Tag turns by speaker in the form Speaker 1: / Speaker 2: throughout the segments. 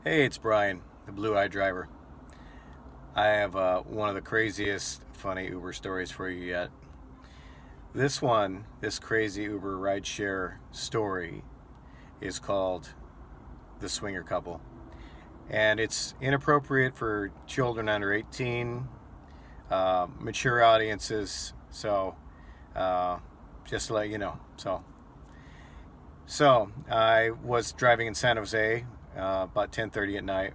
Speaker 1: Hey, it's Brian, the blue-eyed driver. I have one of the craziest funny Uber stories for you yet. This crazy Uber rideshare story is called The Swinger Couple. And it's inappropriate for children under 18, mature audiences, so just to let you know. So I was driving in San Jose about 10:30 at night,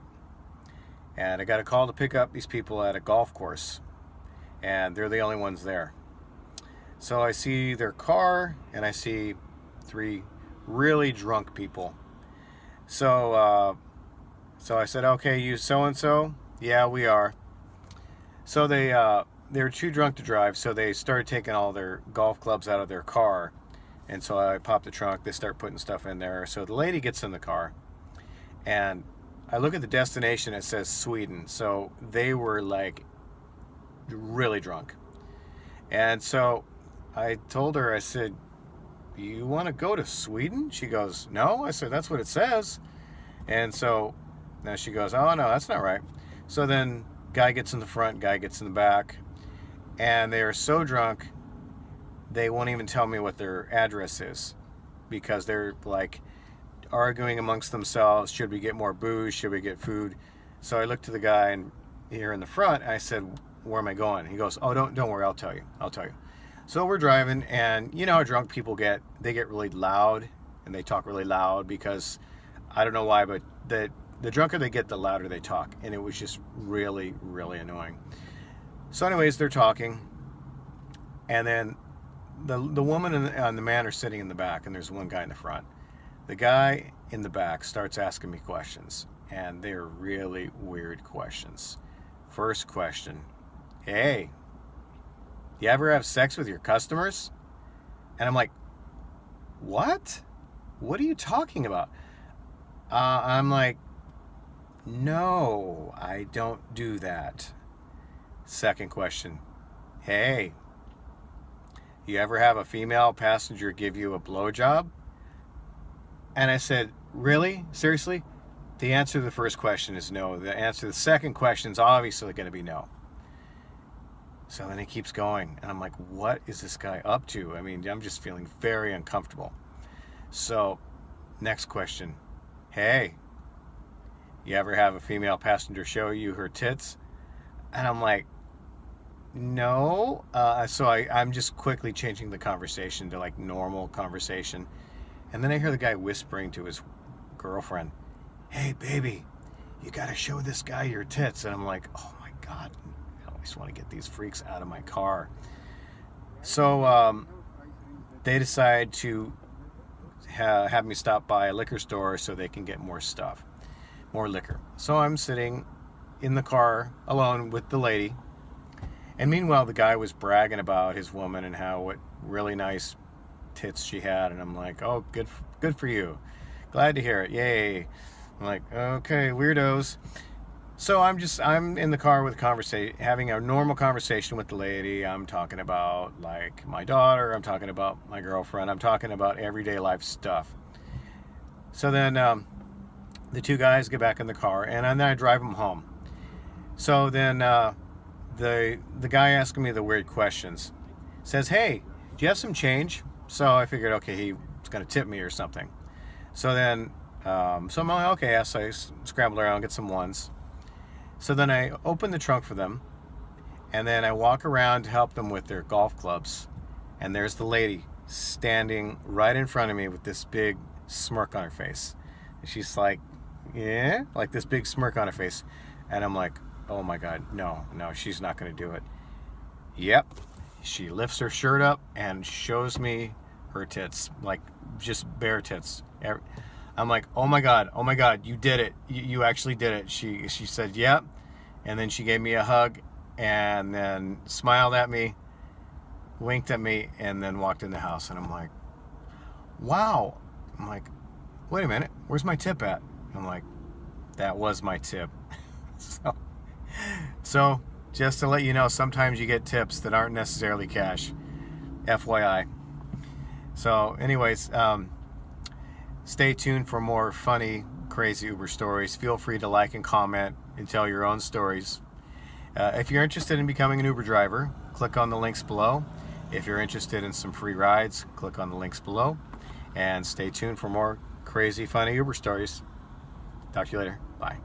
Speaker 1: and I got a call to pick up these people at a golf course, and they're the only ones there. So I see their car, and I see three really drunk people. So I said, "Okay, you so and so?" "Yeah, we are." So they were too drunk to drive, so they started taking all their golf clubs out of their car. And so I popped the trunk. They start putting stuff in there. So the lady gets in the car, and I look at the destination. It says Sweden. So they were like really drunk. And so I told her, I said, "You want to go to Sweden?" She goes, "No." I said, "That's what it says." And so now she goes, "Oh, no, that's not right." So then guy gets in the front, guy gets in the back, and they are so drunk they won't even tell me what their address is, because they're like arguing amongst themselves. Should we get more booze? Should we get food? So I looked to the guy and here in the front. I said, "Where am I going?" He goes, "Oh, don't worry. I'll tell you. I'll tell you." So we're driving, and you know how drunk people get. They get really loud, and they talk really loud because I don't know why, but the drunker they get, the louder they talk, and it was just really, really annoying. So anyways, they're talking, and then the woman and the man are sitting in the back, and there's one guy in the front. The guy in the back starts asking me questions, and they're really weird questions. First question: "Hey, you ever have sex with your customers?" And I'm like, "What? What are you talking about?" I'm like, "No, I don't do that." Second question: "Hey, you ever have a female passenger give you a blowjob?" And I said, "Really? Seriously?" The answer to the first question is no. The answer to the second question is obviously going to be no. So then he keeps going, and I'm like, what is this guy up to? I mean, I'm just feeling very uncomfortable. So, next question: "Hey, you ever have a female passenger show you her tits?" And I'm like, "No." So I'm just quickly changing the conversation to like normal conversation. And then I hear the guy whispering to his girlfriend, "Hey, baby, you got to show this guy your tits." And I'm like, oh my God, I just want to get these freaks out of my car. So they decide to have me stop by a liquor store so they can get more stuff, more liquor. So I'm sitting in the car alone with the lady. And meanwhile, the guy was bragging about his woman and what really nice tits she had. And I'm like, "Oh, good for you. Glad to hear it. Yay." I'm like, "Okay, weirdos." So I'm in the car with having a normal conversation with the lady. I'm talking about like my daughter. I'm talking about my girlfriend. I'm talking about everyday life stuff. So then the two guys get back in the car, and then I drive them home. So then the guy asking me the weird questions says, "Hey, do you have some change?" So I figured, okay, he's going to tip me or something. So then, so I'm like, okay, so I scramble around, get some ones. So then I open the trunk for them, and then I walk around to help them with their golf clubs. And there's the lady standing right in front of me with this big smirk on her face. And she's like, "Yeah," like this big smirk on her face. And I'm like, oh my God, no, she's not going to do it. Yep. She lifts her shirt up and shows me her tits, like just bare tits. I'm like, oh my God, you did it. You actually did it. She said, "Yep." And then she gave me a hug and then smiled at me, winked at me, and then walked in the house. And I'm like, wow. I'm like, wait a minute, where's my tip at? I'm like, that was my tip. So just to let you know, sometimes you get tips that aren't necessarily cash. FYI. So anyways, stay tuned for more funny crazy Uber stories. Feel free to like and comment and tell your own stories. If you're interested in becoming an Uber driver, click on the links below. If you're interested in some free rides, click on the links below. And stay tuned for more crazy, funny Uber stories. Talk to you later. Bye.